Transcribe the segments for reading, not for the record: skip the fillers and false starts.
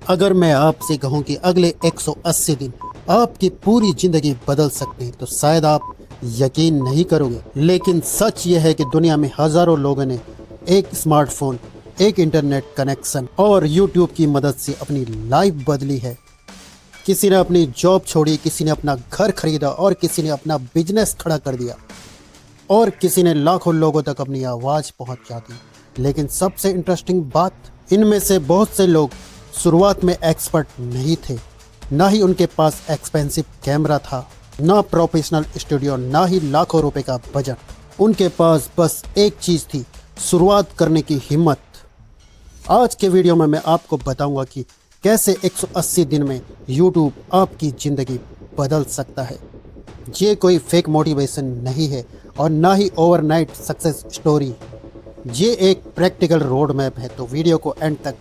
अगर मैं आपसे कहूं कि अगले 180 दिन आपकी पूरी जिंदगी बदल सकते हैं तो शायद आप यकीन नहीं करोगे, लेकिन सच यह है कि दुनिया में हजारों लोगों ने एक स्मार्टफोन, एक इंटरनेट कनेक्शन और यूट्यूब की मदद से अपनी लाइफ बदली है। किसी ने अपनी जॉब छोड़ी, किसी ने अपना घर खरीदा और किसी ने अपना बिजनेस खड़ा कर दिया और किसी ने लाखों लोगों तक अपनी आवाज़ पहुंचा दी। लेकिन सबसे इंटरेस्टिंग बात, इनमें से बहुत से लोग शुरुआत में एक्सपर्ट नहीं थे, ना ही उनके पास एक्सपेंसिव कैमरा था, ना प्रोफेशनल स्टूडियो, ना ही लाखों रुपए का बजट। उनके पास बस एक चीज़ थी, शुरुआत करने की हिम्मत। आज के वीडियो में मैं आपको बताऊंगा कि कैसे 180 दिन में YouTube आपकी ज़िंदगी बदल सकता है। ये कोई फेक मोटिवेशन नहीं है और ना ही ओवरनाइट सक्सेस स्टोरी। ये एक प्रैक्टिकल रोड मैप है, तो वीडियो को एंड तक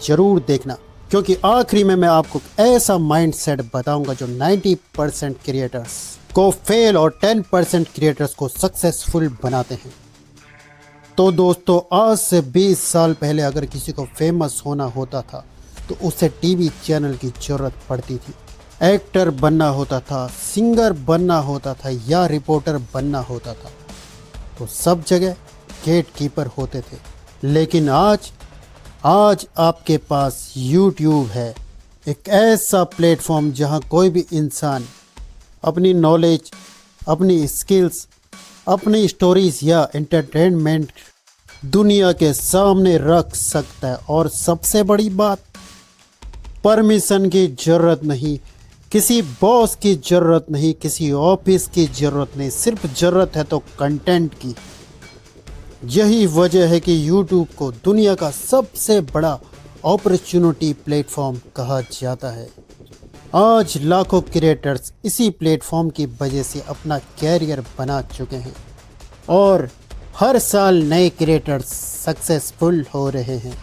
ज़रूर देखना, क्योंकि आखिरी में मैं आपको ऐसा माइंडसेट बताऊंगा जो 90% क्रिएटर्स को फेल और 10% क्रिएटर्स को सक्सेसफुल बनाते हैं। तो दोस्तों, आज से 20 साल पहले अगर किसी को फेमस होना होता था तो उसे टीवी चैनल की ज़रूरत पड़ती थी। एक्टर बनना होता था, सिंगर बनना होता था या रिपोर्टर बनना होता था, तो सब जगह गेट कीपर होते थे। लेकिन आज आपके पास YouTube है, एक ऐसा प्लेटफॉर्म जहां कोई भी इंसान अपनी नॉलेज, अपनी स्किल्स, अपनी स्टोरीज या एंटरटेनमेंट दुनिया के सामने रख सकता है। और सबसे बड़ी बात, परमिशन की ज़रूरत नहीं, किसी बॉस की ज़रूरत नहीं, किसी ऑफिस की ज़रूरत नहीं, सिर्फ ज़रूरत है तो कंटेंट की। यही वजह है कि YouTube को दुनिया का सबसे बड़ा अपॉर्चुनिटी प्लेटफॉर्म कहा जाता है। आज लाखों क्रिएटर्स इसी प्लेटफॉर्म की वजह से अपना कैरियर बना चुके हैं और हर साल नए क्रिएटर्स सक्सेसफुल हो रहे हैं।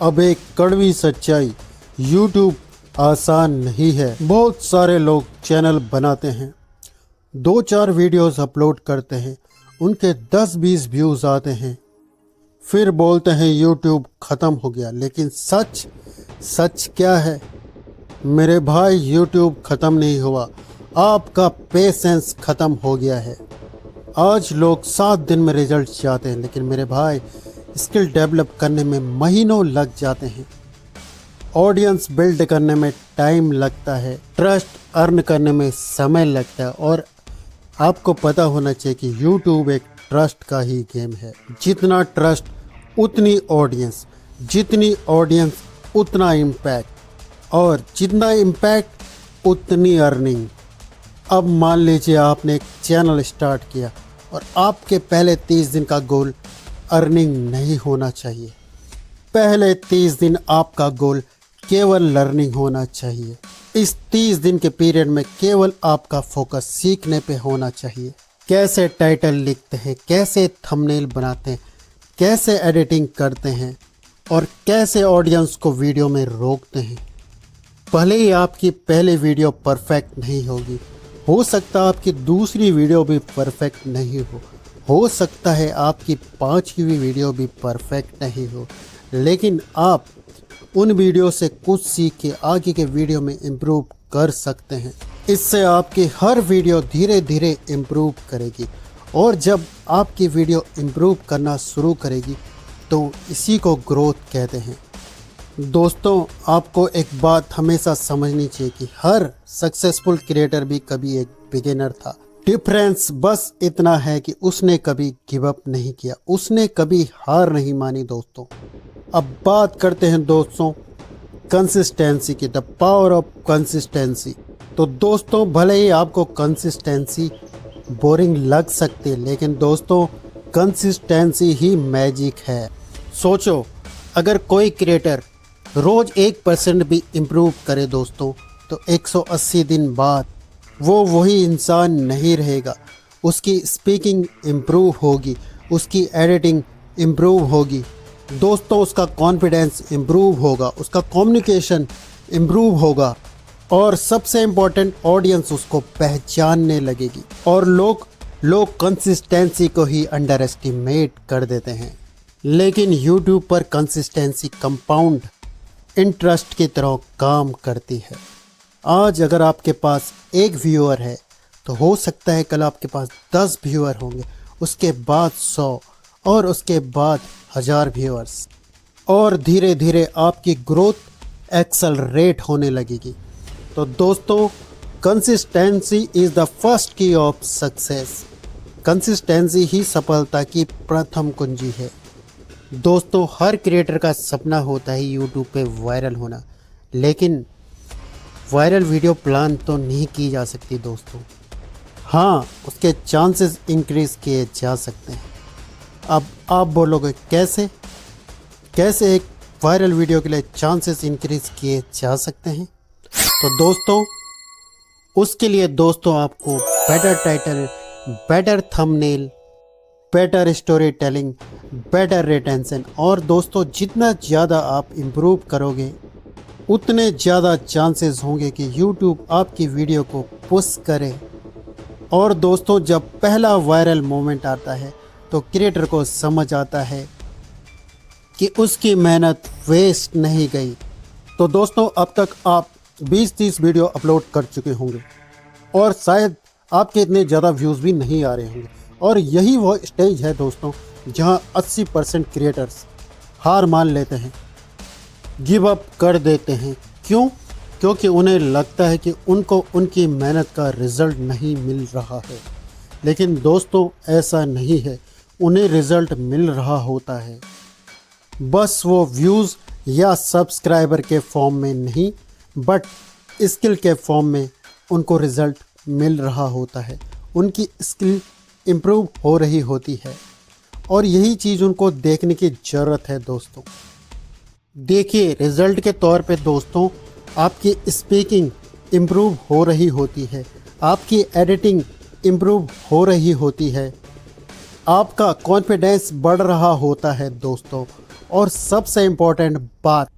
अब एक कड़वी सच्चाई, YouTube आसान नहीं है। बहुत सारे लोग चैनल बनाते हैं, 2-4 वीडियोस अपलोड करते हैं, उनके 10-20 व्यूज़ आते हैं, फिर बोलते हैं YouTube ख़त्म हो गया। लेकिन सच क्या है मेरे भाई? YouTube ख़त्म नहीं हुआ, आपका पेशेंस ख़त्म हो गया है। आज लोग 7 दिन में रिजल्ट चाहते हैं, लेकिन मेरे भाई स्किल डेवलप करने में महीनों लग जाते हैं। ऑडियंस बिल्ड करने में टाइम लगता है, ट्रस्ट अर्न करने में समय लगता है। और आपको पता होना चाहिए कि YouTube एक ट्रस्ट का ही गेम है। जितना ट्रस्ट उतनी ऑडियंस, जितनी ऑडियंस उतना इम्पैक्ट, और जितना इम्पैक्ट उतनी अर्निंग। अब मान लीजिए आपने एक चैनल स्टार्ट किया और आपके पहले 30 दिन का गोल अर्निंग नहीं होना चाहिए। पहले 30 दिन आपका गोल केवल लर्निंग होना चाहिए। इस 30 दिन के पीरियड में केवल आपका फोकस सीखने पे होना चाहिए। कैसे टाइटल लिखते हैं, कैसे थंबनेल बनाते हैं, कैसे एडिटिंग करते हैं और कैसे ऑडियंस को वीडियो में रोकते हैं। भले ही आपकी पहली वीडियो परफेक्ट नहीं होगी, हो सकता है आपकी दूसरी वीडियो भी परफेक्ट नहीं हो सकता है आपकी 5वीं वीडियो भी परफेक्ट नहीं हो, लेकिन आप उन वीडियो से कुछ सीख के आगे के वीडियो में इम्प्रूव कर सकते हैं। इससे आपकी हर वीडियो धीरे धीरे इम्प्रूव करेगी, और जब आपकी वीडियो इम्प्रूव करना शुरू करेगी तो इसी को ग्रोथ कहते हैं। दोस्तों, आपको एक बात हमेशा समझनी चाहिए कि हर सक्सेसफुल क्रिएटर भी कभी एक बिगिनर था। डिफरेंस बस इतना है कि उसने कभी गिव अप नहीं किया, उसने कभी हार नहीं मानी। दोस्तों, अब बात करते हैं दोस्तों कंसिस्टेंसी की, द पावर ऑफ कंसिस्टेंसी। तो दोस्तों, भले ही आपको कंसिस्टेंसी बोरिंग लग सकती है, लेकिन दोस्तों कंसिस्टेंसी ही मैजिक है। सोचो, अगर कोई क्रिएटर रोज़ 1% भी इम्प्रूव करे दोस्तों, तो 180 दिन बाद वो वही इंसान नहीं रहेगा। उसकी स्पीकिंग इम्प्रूव होगी, उसकी एडिटिंग इम्प्रूव होगी दोस्तों, उसका कॉन्फिडेंस इम्प्रूव होगा, उसका कम्युनिकेशन इम्प्रूव होगा, और सबसे इम्पोर्टेंट, ऑडियंस उसको पहचानने लगेगी। और लोग कंसिस्टेंसी को ही अंडर एस्टिमेट कर देते हैं, लेकिन YouTube पर कंसिस्टेंसी कंपाउंड इंटरेस्ट की तरह काम करती है। आज अगर आपके पास एक व्यूअर है तो हो सकता है कल आपके पास 10 व्यूअर होंगे, उसके बाद 100 और उसके बाद 1000 व्यूअर्स, और धीरे धीरे आपकी ग्रोथ एक्सेलरेट होने लगेगी। तो दोस्तों, कंसिस्टेंसी इज़ द फर्स्ट की ऑफ सक्सेस। कंसिस्टेंसी ही सफलता की प्रथम कुंजी है। दोस्तों, हर क्रिएटर का सपना होता है यूट्यूब पे वायरल होना, लेकिन वायरल वीडियो प्लान तो नहीं की जा सकती दोस्तों। हाँ, उसके चांसेस इंक्रीज़ किए जा सकते हैं। अब आप बोलोगे कैसे एक वायरल वीडियो के लिए चांसेस इंक्रीज़ किए जा सकते हैं? तो दोस्तों, उसके लिए दोस्तों आपको better title, better thumbnail, better story telling, better retention, और दोस्तों जितना ज़्यादा आप इम्प्रूव करोगे उतने ज़्यादा चांसेस होंगे कि YouTube आपकी वीडियो को पुश करे। और दोस्तों, जब पहला वायरल मोमेंट आता है तो क्रिएटर को समझ आता है कि उसकी मेहनत वेस्ट नहीं गई। तो दोस्तों, अब तक आप 20-30 वीडियो अपलोड कर चुके होंगे और शायद आपके इतने ज़्यादा व्यूज़ भी नहीं आ रहे होंगे, और यही वो स्टेज है दोस्तों जहां 80% क्रिएटर्स हार मान लेते हैं, गिव अप कर देते हैं। क्यों? क्योंकि उन्हें लगता है कि उनको उनकी मेहनत का रिज़ल्ट नहीं मिल रहा है। लेकिन दोस्तों, ऐसा नहीं है, उन्हें रिज़ल्ट मिल रहा होता है, बस वो व्यूज़ या सब्सक्राइबर के फॉर्म में नहीं, बट स्किल के फॉर्म में उनको रिज़ल्ट मिल रहा होता है। उनकी स्किल इम्प्रूव हो रही होती है, और यही चीज़ उनको देखने की ज़रूरत है दोस्तों। देखिए, रिज़ल्ट के तौर पे दोस्तों आपकी स्पीकिंग इम्प्रूव हो रही होती है, आपकी एडिटिंग इम्प्रूव हो रही होती है, आपका कॉन्फिडेंस बढ़ रहा होता है दोस्तों, और सबसे इम्पोर्टेंट बात,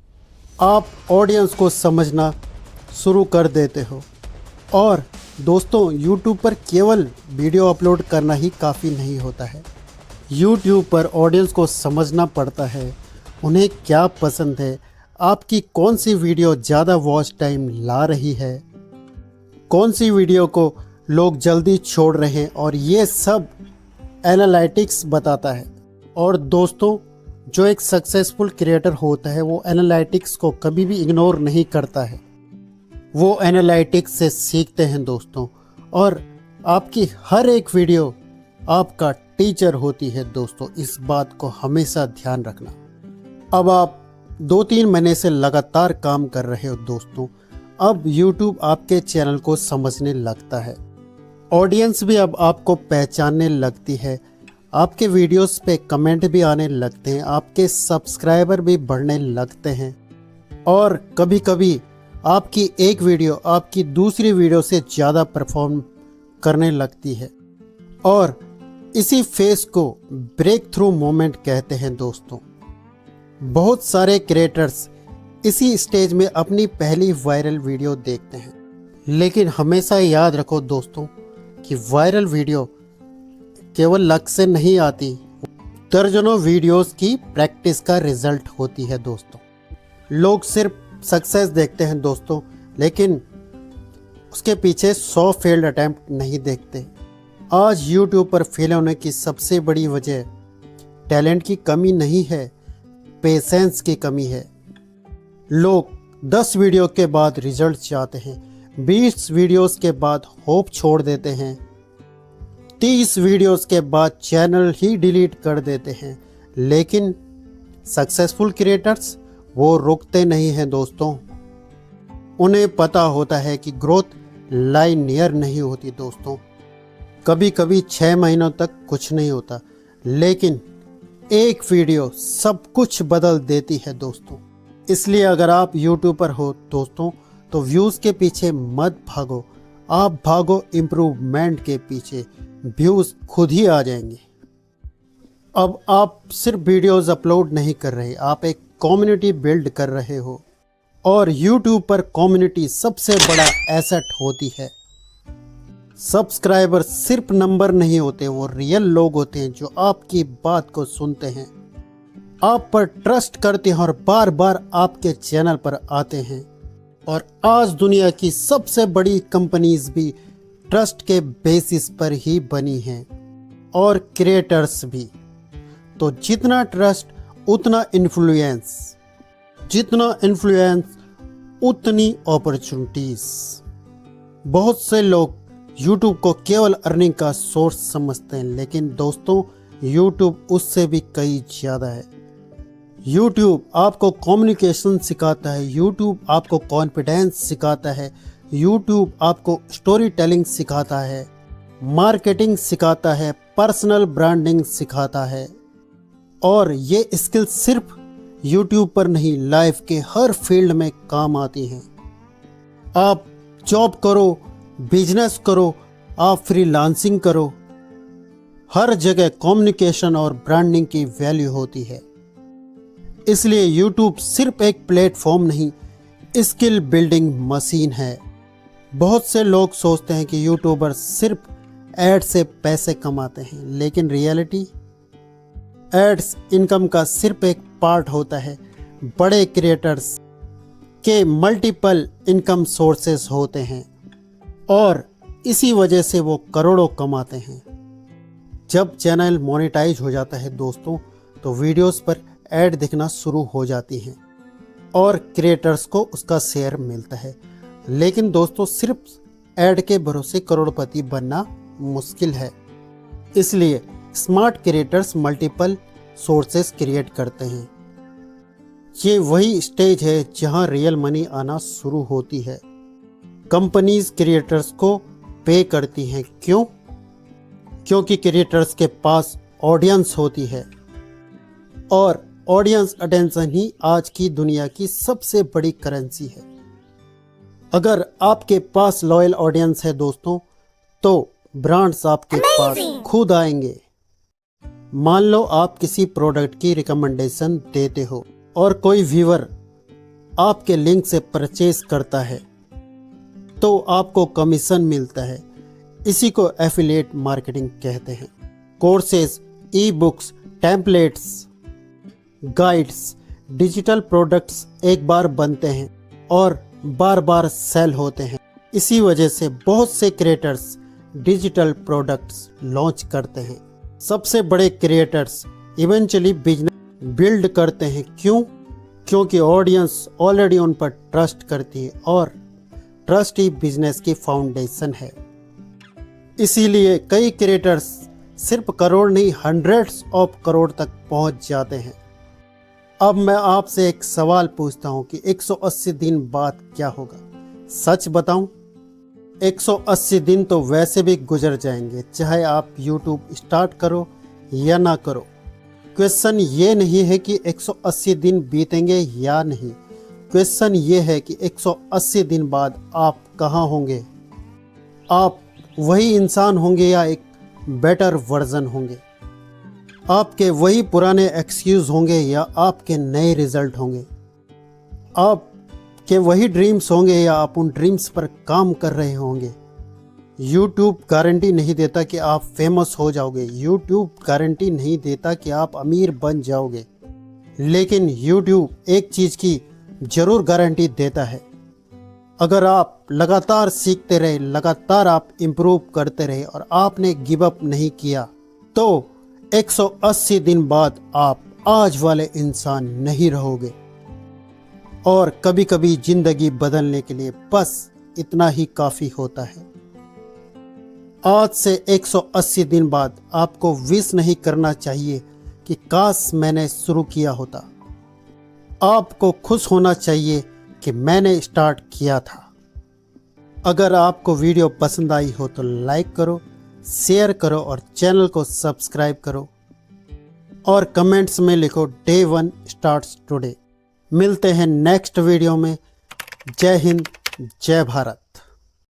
आप ऑडियंस को समझना शुरू कर देते हो। और दोस्तों, YouTube पर केवल वीडियो अपलोड करना ही काफ़ी नहीं होता है। YouTube पर ऑडियंस को समझना पड़ता है, उन्हें क्या पसंद है, आपकी कौन सी वीडियो ज़्यादा वॉच टाइम ला रही है, कौन सी वीडियो को लोग जल्दी छोड़ रहे हैं, और ये सब एनालिटिक्स बताता है। और दोस्तों, जो एक सक्सेसफुल क्रिएटर होता है वो एनालिटिक्स को कभी भी इग्नोर नहीं करता है, वो एनालिटिक्स से सीखते हैं दोस्तों, और आपकी हर एक वीडियो आपका टीचर होती है दोस्तों। इस बात को हमेशा ध्यान रखना। अब आप 2-3 महीने से लगातार काम कर रहे हो दोस्तों, अब YouTube आपके चैनल को समझने लगता है, ऑडियंस भी अब आपको पहचानने लगती है, आपके वीडियोस पे कमेंट भी आने लगते हैं, आपके सब्सक्राइबर भी बढ़ने लगते हैं, और कभी कभी आपकी एक वीडियो आपकी दूसरी वीडियो से ज़्यादा परफॉर्म करने लगती है। और इसी फेज को ब्रेक थ्रू मोमेंट कहते हैं दोस्तों। बहुत सारे क्रिएटर्स इसी स्टेज में अपनी पहली वायरल वीडियो देखते हैं, लेकिन हमेशा याद रखो दोस्तों कि वायरल वीडियो केवल लक से नहीं आती, दर्जनों वीडियोस की प्रैक्टिस का रिजल्ट होती है दोस्तों। लोग सिर्फ सक्सेस देखते हैं दोस्तों, लेकिन उसके पीछे 100 फेल्ड अटैम्प्ट नहीं देखते। आज YouTube पर फेल होने की सबसे बड़ी वजह टैलेंट की कमी नहीं है, पेशेंस की कमी है। लोग 10 वीडियो के बाद रिजल्ट चाहते हैं, 20 वीडियोस के बाद होप छोड़ देते हैं, 30 वीडियोस के बाद चैनल ही डिलीट कर देते हैं। लेकिन सक्सेसफुल क्रिएटर्स वो रुकते नहीं हैं दोस्तों। उन्हें पता होता है कि ग्रोथ लाइनियर नहीं होती दोस्तों। कभी कभी 6 महीनों तक कुछ नहीं होता, लेकिन एक वीडियो सब कुछ बदल देती है दोस्तों। इसलिए अगर आप YouTube पर हो दोस्तों तो व्यूज़ के पीछे मत भागो, आप भागो इम्प्रूवमेंट के पीछे, व्यूज़ खुद ही आ जाएंगे। अब आप सिर्फ वीडियोस अपलोड नहीं कर रहे, आप एक कम्युनिटी बिल्ड कर रहे हो, और YouTube पर कम्युनिटी सबसे बड़ा एसेट होती है। सब्सक्राइबर सिर्फ नंबर नहीं होते, वो रियल लोग होते हैं जो आपकी बात को सुनते हैं, आप पर ट्रस्ट करते हैं और बार बार आपके चैनल पर आते हैं। और आज दुनिया की सबसे बड़ी कंपनीज भी ट्रस्ट के बेसिस पर ही बनी हैं, और क्रिएटर्स भी। तो जितना ट्रस्ट उतना इन्फ्लुएंस, जितना इन्फ्लुएंस उतनी अपॉर्चुनिटीज। बहुत से लोग YouTube को केवल अर्निंग का सोर्स समझते हैं, लेकिन दोस्तों YouTube उससे भी कई ज़्यादा है। YouTube आपको कम्युनिकेशन सिखाता है, YouTube आपको कॉन्फिडेंस सिखाता है, YouTube आपको स्टोरी टेलिंग सिखाता है, मार्केटिंग सिखाता है, पर्सनल ब्रांडिंग सिखाता है। और ये स्किल सिर्फ YouTube पर नहीं, लाइफ के हर फील्ड में काम आती हैं। आप जॉब करो, बिजनेस करो, आप फ्रीलांसिंग करो, हर जगह कम्युनिकेशन और ब्रांडिंग की वैल्यू होती है। इसलिए YouTube सिर्फ एक प्लेटफॉर्म नहीं, स्किल बिल्डिंग मशीन है। बहुत से लोग सोचते हैं कि यूट्यूबर सिर्फ एड से पैसे कमाते हैं, लेकिन रियलिटी एड्स इनकम का सिर्फ एक पार्ट होता है। बड़े क्रिएटर्स के मल्टीपल इनकम सोर्सेस होते हैं, और इसी वजह से वो करोड़ों कमाते हैं। जब चैनल मोनेटाइज हो जाता है दोस्तों, तो वीडियोस पर ऐड दिखना शुरू हो जाती हैं और क्रिएटर्स को उसका शेयर मिलता है। लेकिन दोस्तों सिर्फ ऐड के भरोसे करोड़पति बनना मुश्किल है। इसलिए smart creators multiple sources create करते हैं। ये वही स्टेज है जहां रियल मनी आना शुरू होती है। कंपनीज क्रिएटर्स को पे करती हैं। क्यों? क्योंकि क्रिएटर्स के पास ऑडियंस होती है, और ऑडियंस अटेंशन ही आज की दुनिया की सबसे बड़ी करेंसी है। अगर आपके पास लॉयल ऑडियंस है दोस्तों, तो ब्रांड्स आपके पास खुद आएंगे। मान लो आप किसी प्रोडक्ट की रिकमेंडेशन देते हो और कोई व्यूअर आपके लिंक से परचेज करता है, तो आपको कमीशन मिलता है। इसी को एफिलिएट मार्केटिंग कहते हैं। Courses, e books, templates, guides, digital products एक बार बनते हैं और बार बार सेल होते हैं। इसी वजह से बहुत से क्रिएटर्स डिजिटल प्रोडक्ट्स लॉन्च करते हैं। सबसे बड़े क्रिएटर्स इवेंचुअली बिजनेस बिल्ड करते हैं। क्यों? क्योंकि ऑडियंस ऑलरेडी उन पर ट्रस्ट करती है, और ट्रस्ट ही बिजनेस की फाउंडेशन है। इसीलिए कई क्रिएटर्स सिर्फ करोड़ नहीं, हंड्रेड्स ऑफ करोड़ तक पहुंच जाते हैं। अब मैं आपसे एक सवाल पूछता हूं कि 180 दिन बाद क्या होगा? सच बताऊं, 180 दिन तो वैसे भी गुजर जाएंगे, चाहे आप YouTube स्टार्ट करो या ना करो। क्वेश्चन ये नहीं है कि 180 दिन बीतेंगे या नहीं, क्वेश्चन ये है कि 180 दिन बाद आप कहाँ होंगे? आप वही इंसान होंगे या एक बेटर वर्जन होंगे? आपके वही पुराने एक्सक्यूज होंगे या आपके नए रिजल्ट होंगे? आप के वही ड्रीम्स होंगे या आप उन ड्रीम्स पर काम कर रहे होंगे? YouTube गारंटी नहीं देता कि आप फेमस हो जाओगे, YouTube गारंटी नहीं देता कि आप अमीर बन जाओगे, लेकिन YouTube एक चीज़ की ज़रूर गारंटी देता है। अगर आप लगातार सीखते रहे, लगातार आप इम्प्रूव करते रहे और आपने गिव अप नहीं किया, तो 180 दिन बाद आप आज वाले इंसान नहीं रहोगे। और कभी कभी जिंदगी बदलने के लिए बस इतना ही काफ़ी होता है। आज से 180 दिन बाद आपको विश नहीं करना चाहिए कि काश मैंने शुरू किया होता। आपको खुश होना चाहिए कि मैंने स्टार्ट किया था। अगर आपको वीडियो पसंद आई हो तो लाइक करो, शेयर करो और चैनल को सब्सक्राइब करो, और कमेंट्स में लिखो Day 1 स्टार्ट्स टुडे। मिलते हैं नेक्स्ट वीडियो में। जय हिंद, जय भारत।